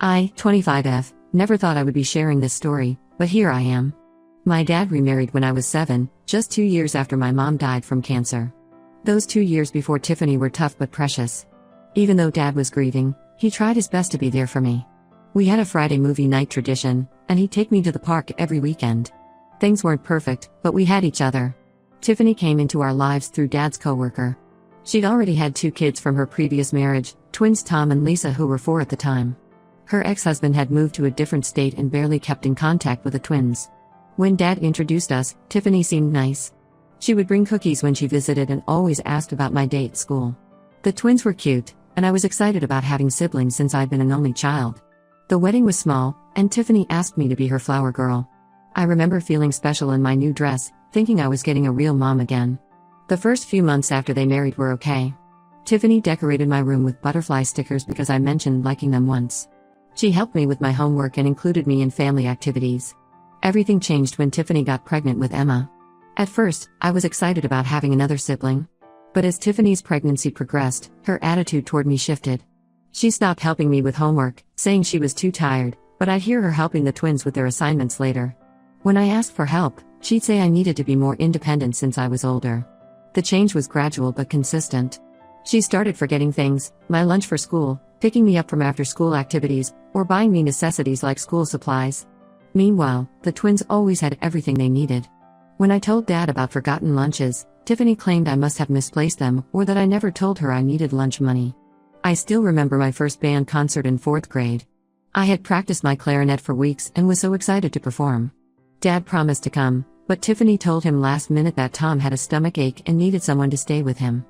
I, 25F, never thought I would be sharing this story, but here I am. My dad remarried when I was 7, just 2 years after my mom died from cancer. Those 2 years before Tiffany were tough but precious. Even though Dad was grieving, he tried his best to be there for me. We had a Friday movie night tradition, and he'd take me to the park every weekend. Things weren't perfect, but we had each other. Tiffany came into our lives through Dad's coworker. She'd already had 2 kids from her previous marriage, twins Tom and Lisa, who were 4 at the time. Her ex-husband had moved to a different state and barely kept in contact with the twins. When Dad introduced us, Tiffany seemed nice. She would bring cookies when she visited and always asked about my day at school. The twins were cute, and I was excited about having siblings since I'd been an only child. The wedding was small, and Tiffany asked me to be her flower girl. I remember feeling special in my new dress, thinking I was getting a real mom again. The first few months after they married were okay. Tiffany decorated my room with butterfly stickers because I mentioned liking them once. She helped me with my homework and included me in family activities. Everything changed when Tiffany got pregnant with Emma. At first, I was excited about having another sibling. But as Tiffany's pregnancy progressed, her attitude toward me shifted. She stopped helping me with homework, saying she was too tired, but I'd hear her helping the twins with their assignments later. When I asked for help, she'd say I needed to be more independent since I was older. The change was gradual but consistent. She started forgetting things, my lunch for school, picking me up from after-school activities, or buying me necessities like school supplies. Meanwhile, the twins always had everything they needed. When I told Dad about forgotten lunches, Tiffany claimed I must have misplaced them or that I never told her I needed lunch money. I still remember my first band concert in 4th grade. I had practiced my clarinet for weeks and was so excited to perform. Dad promised to come, but Tiffany told him last minute that Tom had a stomach ache and needed someone to stay with him.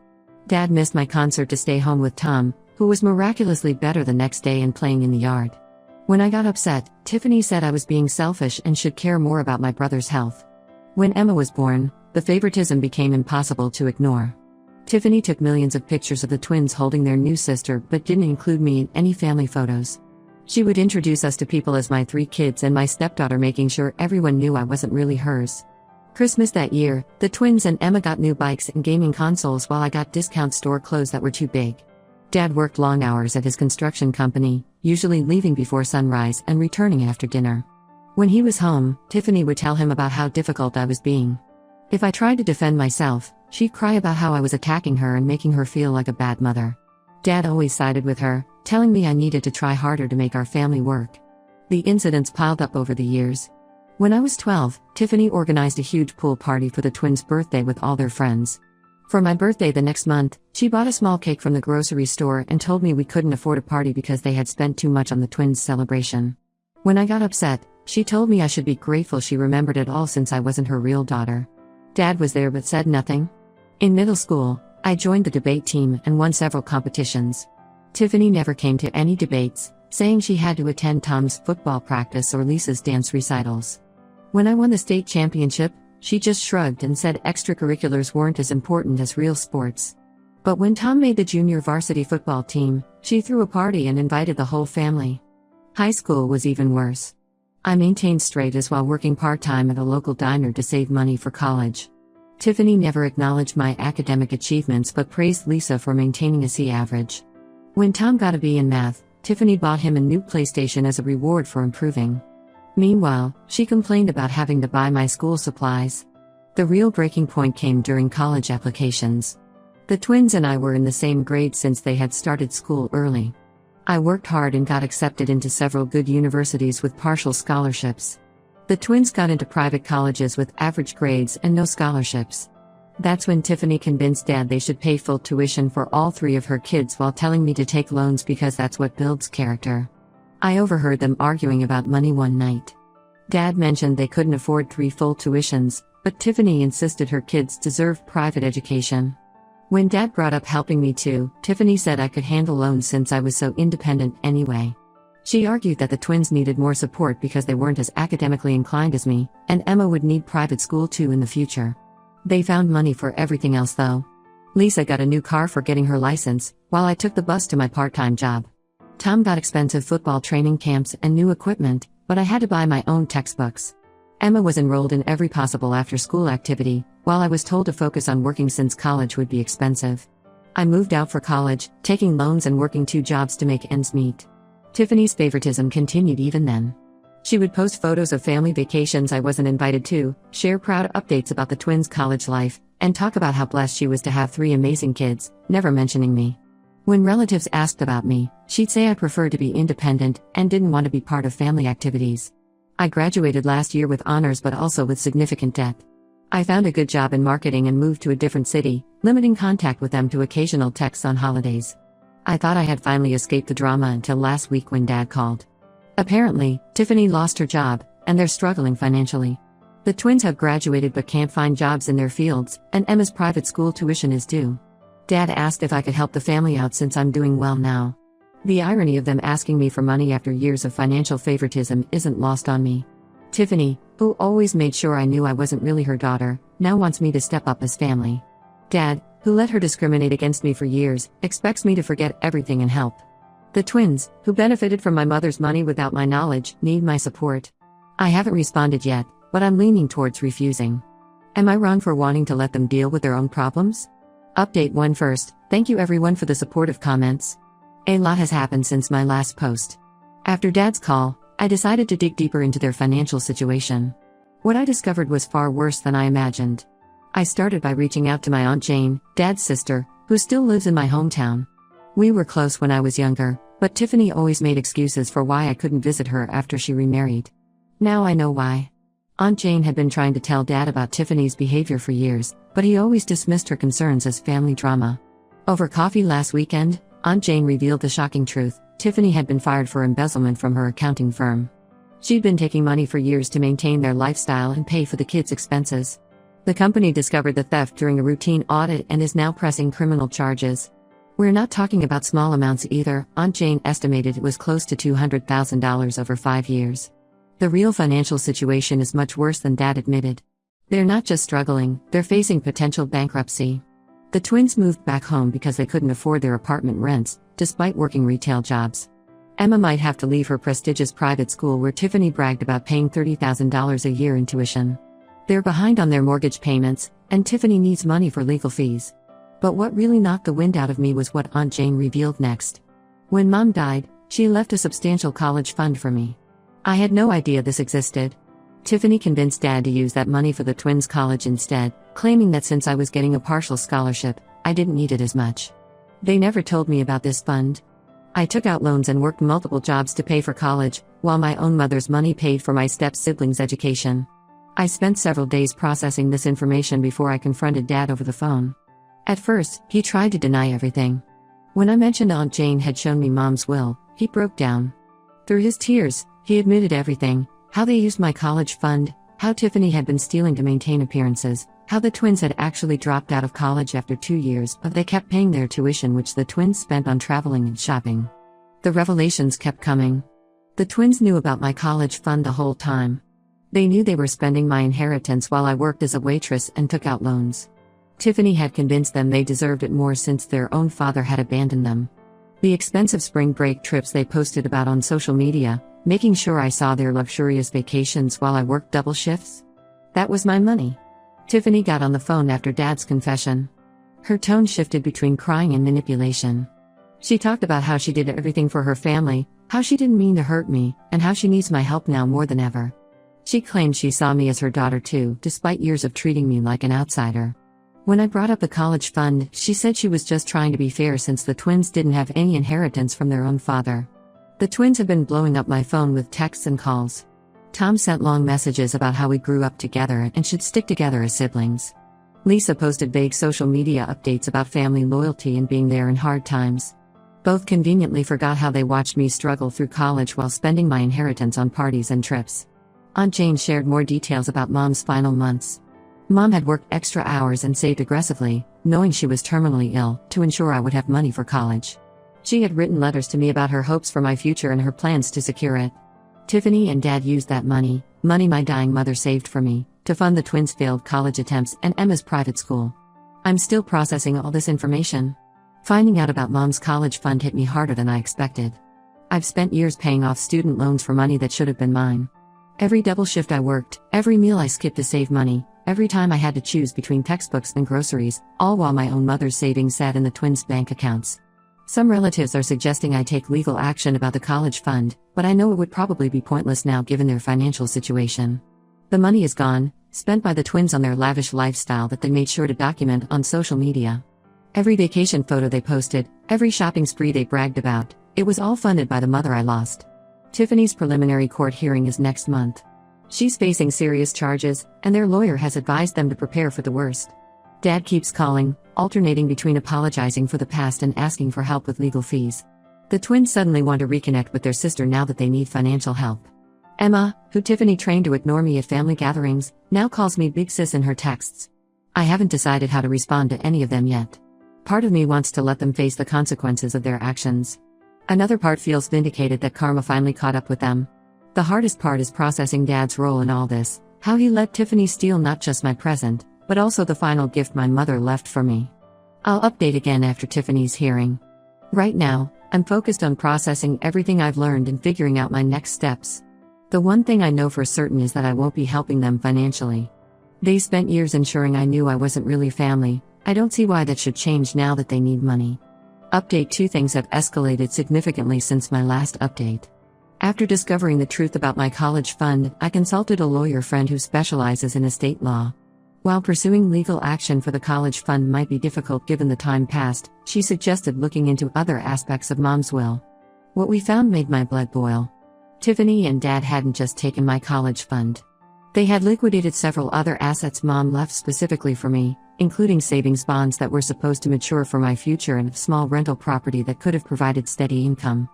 Dad missed my concert to stay home with Tom, who was miraculously better the next day and playing in the yard. When I got upset, Tiffany said I was being selfish and should care more about my brother's health. When Emma was born, the favoritism became impossible to ignore. Tiffany took millions of pictures of the twins holding their new sister but didn't include me in any family photos. She would introduce us to people as my 3 kids and my stepdaughter, making sure everyone knew I wasn't really hers. Christmas that year, the twins and Emma got new bikes and gaming consoles while I got discount store clothes that were too big. Dad worked long hours at his construction company, usually leaving before sunrise and returning after dinner. When he was home, Tiffany would tell him about how difficult I was being. If I tried to defend myself, she'd cry about how I was attacking her and making her feel like a bad mother. Dad always sided with her, telling me I needed to try harder to make our family work. The incidents piled up over the years. When I was 12, Tiffany organized a huge pool party for the twins' birthday with all their friends. For my birthday the next month, she bought a small cake from the grocery store and told me we couldn't afford a party because they had spent too much on the twins' celebration. When I got upset, she told me I should be grateful she remembered it all since I wasn't her real daughter. Dad was there but said nothing. In middle school, I joined the debate team and won several competitions. Tiffany never came to any debates, saying she had to attend Tom's football practice or Lisa's dance recitals. When I won the state championship, she just shrugged and said extracurriculars weren't as important as real sports. But when Tom made the junior varsity football team, she threw a party and invited the whole family. High school was even worse. I maintained straight A's while working part-time at a local diner to save money for college. Tiffany never acknowledged my academic achievements but praised Lisa for maintaining a C average. When Tom got a B in math, Tiffany bought him a new PlayStation as a reward for improving. Meanwhile, she complained about having to buy my school supplies. The real breaking point came during college applications. The twins and I were in the same grade since they had started school early. I worked hard and got accepted into several good universities with partial scholarships. The twins got into private colleges with average grades and no scholarships. That's when Tiffany convinced Dad they should pay full tuition for all 3 of her kids while telling me to take loans because that's what builds character. I overheard them arguing about money one night. Dad mentioned they couldn't afford 3 full tuitions, but Tiffany insisted her kids deserved private education. When Dad brought up helping me too, Tiffany said I could handle loans since I was so independent anyway. She argued that the twins needed more support because they weren't as academically inclined as me, and Emma would need private school too in the future. They found money for everything else though. Lisa got a new car for getting her license, while I took the bus to my part-time job. Tom got expensive football training camps and new equipment, but I had to buy my own textbooks. Emma was enrolled in every possible after-school activity, while I was told to focus on working since college would be expensive. I moved out for college, taking loans and working 2 jobs to make ends meet. Tiffany's favoritism continued even then. She would post photos of family vacations I wasn't invited to, share proud updates about the twins' college life, and talk about how blessed she was to have 3 amazing kids, never mentioning me. When relatives asked about me, she'd say I preferred to be independent and didn't want to be part of family activities. I graduated last year with honors but also with significant debt. I found a good job in marketing and moved to a different city, limiting contact with them to occasional texts on holidays. I thought I had finally escaped the drama until last week when Dad called. Apparently, Tiffany lost her job, and they're struggling financially. The twins have graduated but can't find jobs in their fields, and Emma's private school tuition is due. Dad asked if I could help the family out since I'm doing well now. The irony of them asking me for money after years of financial favoritism isn't lost on me. Tiffany, who always made sure I knew I wasn't really her daughter, now wants me to step up as family. Dad, who let her discriminate against me for years, expects me to forget everything and help. The twins, who benefited from my mother's money without my knowledge, need my support. I haven't responded yet, but I'm leaning towards refusing. Am I wrong for wanting to let them deal with their own problems? Update 1 first, thank you everyone for the supportive comments. A lot has happened since my last post. After Dad's call, I decided to dig deeper into their financial situation. What I discovered was far worse than I imagined. I started by reaching out to my Aunt Jane, Dad's sister, who still lives in my hometown. We were close when I was younger, but Tiffany always made excuses for why I couldn't visit her after she remarried. Now I know why. Aunt Jane had been trying to tell Dad about Tiffany's behavior for years, but he always dismissed her concerns as family drama. Over coffee last weekend, Aunt Jane revealed the shocking truth: Tiffany had been fired for embezzlement from her accounting firm. She'd been taking money for years to maintain their lifestyle and pay for the kids' expenses. The company discovered the theft during a routine audit and is now pressing criminal charges. We're not talking about small amounts either. Aunt Jane estimated it was close to $200,000 over 5 years. The real financial situation is much worse than Dad admitted. They're not just struggling, they're facing potential bankruptcy. The twins moved back home because they couldn't afford their apartment rents, despite working retail jobs. Emma might have to leave her prestigious private school where Tiffany bragged about paying $30,000 a year in tuition. They're behind on their mortgage payments, and Tiffany needs money for legal fees. But what really knocked the wind out of me was what Aunt Jane revealed next. When Mom died, she left a substantial college fund for me. I had no idea this existed. Tiffany convinced Dad to use that money for the twins' college instead, claiming that since I was getting a partial scholarship, I didn't need it as much. They never told me about this fund. I took out loans and worked multiple jobs to pay for college, while my own mother's money paid for my step-siblings' education. I spent several days processing this information before I confronted Dad over the phone. At first, he tried to deny everything. When I mentioned Aunt Jane had shown me Mom's will, he broke down. Through his tears, he admitted everything: how they used my college fund, how Tiffany had been stealing to maintain appearances, how the twins had actually dropped out of college after 2 years but they kept paying their tuition, which the twins spent on traveling and shopping. The revelations kept coming. The twins knew about my college fund the whole time. They knew they were spending my inheritance while I worked as a waitress and took out loans. Tiffany had convinced them they deserved it more since their own father had abandoned them. The expensive spring break trips they posted about on social media, making sure I saw their luxurious vacations while I worked double shifts? That was my money. Tiffany got on the phone after Dad's confession. Her tone shifted between crying and manipulation. She talked about how she did everything for her family, how she didn't mean to hurt me, and how she needs my help now more than ever. She claimed she saw me as her daughter too, despite years of treating me like an outsider. When I brought up the college fund, she said she was just trying to be fair since the twins didn't have any inheritance from their own father. The twins have been blowing up my phone with texts and calls. Tom sent long messages about how we grew up together and should stick together as siblings. Lisa posted vague social media updates about family loyalty and being there in hard times. Both conveniently forgot how they watched me struggle through college while spending my inheritance on parties and trips. Aunt Jane shared more details about Mom's final months. Mom had worked extra hours and saved aggressively, knowing she was terminally ill, to ensure I would have money for college. She had written letters to me about her hopes for my future and her plans to secure it. Tiffany and Dad used that money my dying mother saved for me, to fund the twins' failed college attempts and Emma's private school. I'm still processing all this information. Finding out about Mom's college fund hit me harder than I expected. I've spent years paying off student loans for money that should have been mine. Every double shift I worked, every meal I skipped to save money, every time I had to choose between textbooks and groceries, all while my own mother's savings sat in the twins' bank accounts. Some relatives are suggesting I take legal action about the college fund, but I know it would probably be pointless now given their financial situation. The money is gone, spent by the twins on their lavish lifestyle that they made sure to document on social media. Every vacation photo they posted, every shopping spree they bragged about, it was all funded by the mother I lost. Tiffany's preliminary court hearing is next month. She's facing serious charges, and their lawyer has advised them to prepare for the worst. Dad keeps calling, alternating between apologizing for the past and asking for help with legal fees. The twins suddenly want to reconnect with their sister now that they need financial help. Emma, who Tiffany trained to ignore me at family gatherings, now calls me Big Sis in her texts. I haven't decided how to respond to any of them yet. Part of me wants to let them face the consequences of their actions. Another part feels vindicated that karma finally caught up with them. The hardest part is processing Dad's role in all this, how he let Tiffany steal not just my present, but also the final gift my mother left for me. I'll update again after Tiffany's hearing. Right now, I'm focused on processing everything I've learned and figuring out my next steps. The one thing I know for certain is that I won't be helping them financially. They spent years ensuring I knew I wasn't really family. I don't see why that should change now that they need money. Update 2: Things have escalated significantly since my last update. After discovering the truth about my college fund, I consulted a lawyer friend who specializes in estate law. While pursuing legal action for the college fund might be difficult given the time passed, she suggested looking into other aspects of Mom's will. What we found made my blood boil. Tiffany and Dad hadn't just taken my college fund. They had liquidated several other assets Mom left specifically for me, including savings bonds that were supposed to mature for my future and a small rental property that could have provided steady income.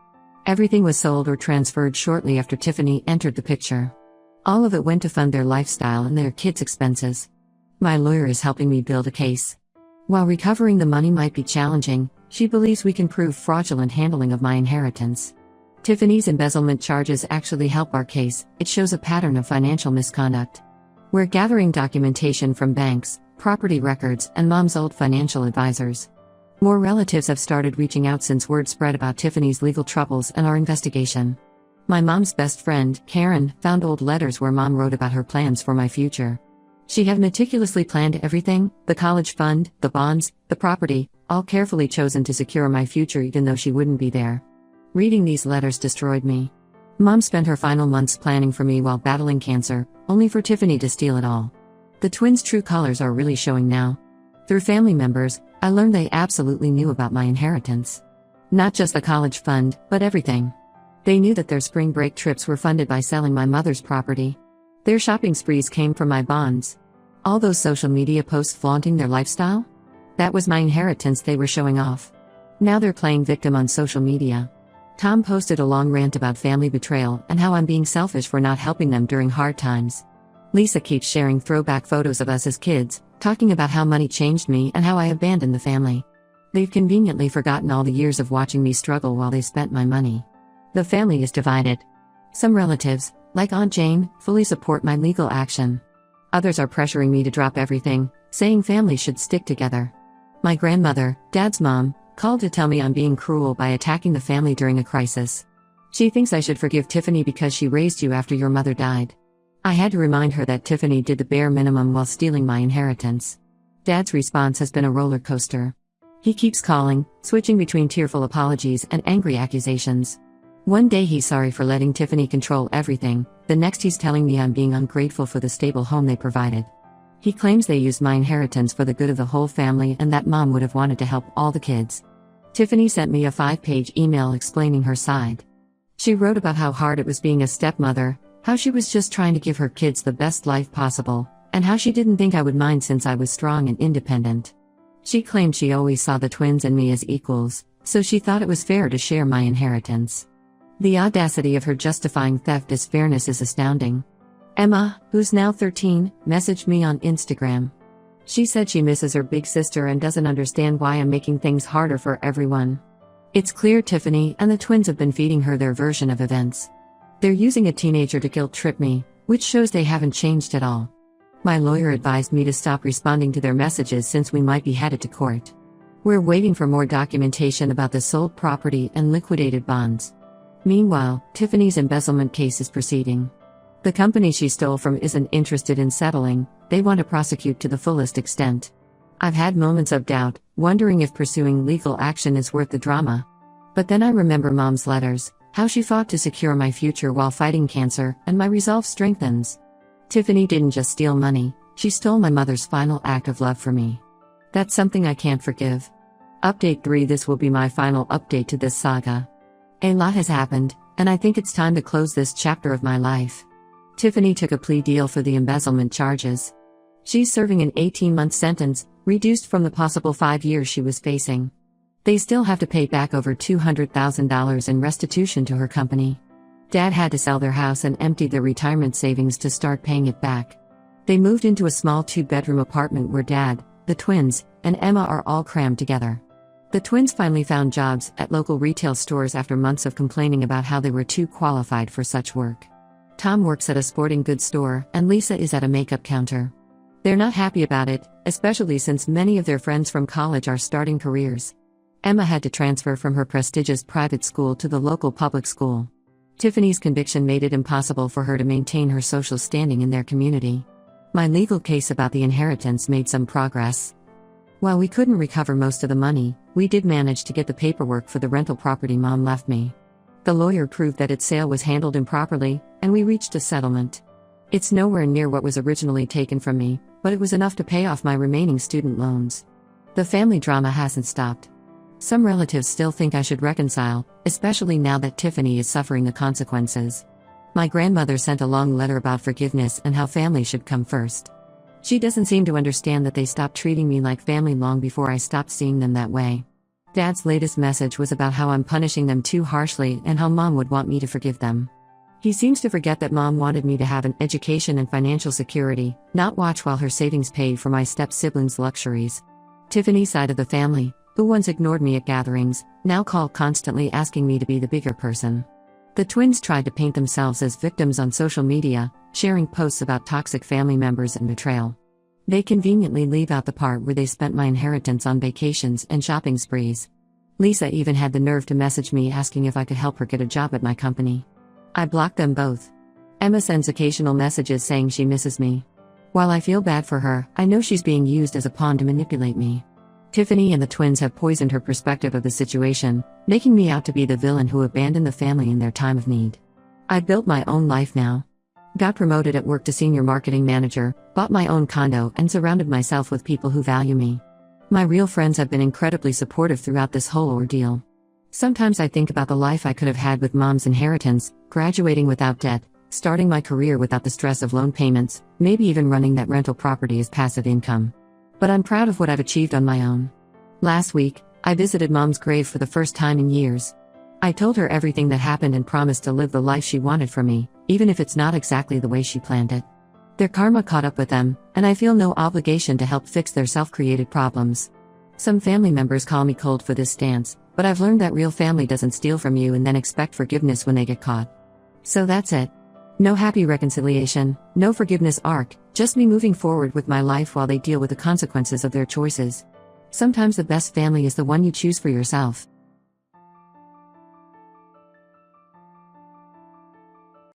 Everything was sold or transferred shortly after Tiffany entered the picture. All of it went to fund their lifestyle and their kids' expenses. My lawyer is helping me build a case. While recovering the money might be challenging, she believes we can prove fraudulent handling of my inheritance. Tiffany's embezzlement charges actually help our case. It shows a pattern of financial misconduct. We're gathering documentation from banks, property records, and Mom's old financial advisors. More relatives have started reaching out since word spread about Tiffany's legal troubles and our investigation. My mom's best friend, Karen, found old letters where Mom wrote about her plans for my future. She had meticulously planned everything: the college fund, the bonds, the property, all carefully chosen to secure my future even though she wouldn't be there. Reading these letters destroyed me. Mom spent her final months planning for me while battling cancer, only for Tiffany to steal it all. The twins' true colors are really showing now. Through family members, I learned they absolutely knew about my inheritance. Not just the college fund, but everything. They knew that their spring break trips were funded by selling my mother's property. Their shopping sprees came from my bonds. All those social media posts flaunting their lifestyle? That was my inheritance they were showing off. Now they're playing victim on social media. Tom posted a long rant about family betrayal and how I'm being selfish for not helping them during hard times. Lisa keeps sharing throwback photos of us as kids, talking about how money changed me and how I abandoned the family. They've conveniently forgotten all the years of watching me struggle while they spent my money. The family is divided. Some relatives, like Aunt Jane, fully support my legal action. Others are pressuring me to drop everything, saying families should stick together. My grandmother, Dad's mom, called to tell me I'm being cruel by attacking the family during a crisis. She thinks I should forgive Tiffany because she raised you after your mother died. I had to remind her that Tiffany did the bare minimum while stealing my inheritance. Dad's response has been a roller coaster. He keeps calling, switching between tearful apologies and angry accusations. One day he's sorry for letting Tiffany control everything, the next he's telling me I'm being ungrateful for the stable home they provided. He claims they used my inheritance for the good of the whole family and that Mom would have wanted to help all the kids. Tiffany sent me a 5-page email explaining her side. She wrote about how hard it was being a stepmother, how she was just trying to give her kids the best life possible, and how she didn't think I would mind since I was strong and independent. She claimed she always saw the twins and me as equals, so she thought it was fair to share my inheritance. The audacity of her justifying theft as fairness is astounding. Emma, who's now 13, messaged me on Instagram. She said she misses her big sister and doesn't understand why I'm making things harder for everyone. It's clear Tiffany and the twins have been feeding her their version of events. They're using a teenager to guilt-trip me, which shows they haven't changed at all. My lawyer advised me to stop responding to their messages since we might be headed to court. We're waiting for more documentation about the sold property and liquidated bonds. Meanwhile, Tiffany's embezzlement case is proceeding. The company she stole from isn't interested in settling, they want to prosecute to the fullest extent. I've had moments of doubt, wondering if pursuing legal action is worth the drama. But then I remember Mom's letters, how she fought to secure my future while fighting cancer, and my resolve strengthens. Tiffany didn't just steal money, she stole my mother's final act of love for me. That's something I can't forgive. Update 3. This will be my final update to this saga. A lot has happened, and I think it's time to close this chapter of my life. Tiffany took a plea deal for the embezzlement charges. She's serving an 18-month sentence, reduced from the possible 5 years she was facing. They still have to pay back over $200,000 in restitution to her company. Dad had to sell their house and empty their retirement savings to start paying it back. They moved into a small 2-bedroom apartment where Dad, the twins, and Emma are all crammed together. The twins finally found jobs at local retail stores after months of complaining about how they were too qualified for such work. Tom works at a sporting goods store, and Lisa is at a makeup counter. They're not happy about it, especially since many of their friends from college are starting careers. Emma had to transfer from her prestigious private school to the local public school. Tiffany's conviction made it impossible for her to maintain her social standing in their community. My legal case about the inheritance made some progress. While we couldn't recover most of the money, we did manage to get the paperwork for the rental property Mom left me. The lawyer proved that its sale was handled improperly, and we reached a settlement. It's nowhere near what was originally taken from me, but it was enough to pay off my remaining student loans. The family drama hasn't stopped. Some relatives still think I should reconcile, especially now that Tiffany is suffering the consequences. My grandmother sent a long letter about forgiveness and how family should come first. She doesn't seem to understand that they stopped treating me like family long before I stopped seeing them that way. Dad's latest message was about how I'm punishing them too harshly and how Mom would want me to forgive them. He seems to forget that Mom wanted me to have an education and financial security, not watch while her savings paid for my step-siblings' luxuries. Tiffany's side of the family, who once ignored me at gatherings, now call constantly asking me to be the bigger person. The twins tried to paint themselves as victims on social media, sharing posts about toxic family members and betrayal. They conveniently leave out the part where they spent my inheritance on vacations and shopping sprees. Lisa even had the nerve to message me asking if I could help her get a job at my company. I blocked them both. Emma sends occasional messages saying she misses me. While I feel bad for her, I know she's being used as a pawn to manipulate me. Tiffany and the twins have poisoned her perspective of the situation, making me out to be the villain who abandoned the family in their time of need. I've built my own life now. Got promoted at work to senior marketing manager, bought my own condo, and surrounded myself with people who value me. My real friends have been incredibly supportive throughout this whole ordeal. Sometimes I think about the life I could have had with Mom's inheritance, graduating without debt, starting my career without the stress of loan payments, maybe even running that rental property as passive income. But I'm proud of what I've achieved on my own. Last week, I visited Mom's grave for the first time in years. I told her everything that happened and promised to live the life she wanted for me, even if it's not exactly the way she planned it. Their karma caught up with them, and I feel no obligation to help fix their self-created problems. Some family members call me cold for this stance, but I've learned that real family doesn't steal from you and then expect forgiveness when they get caught. So that's it. No happy reconciliation, no forgiveness arc, just me moving forward with my life while they deal with the consequences of their choices. Sometimes the best family is the one you choose for yourself.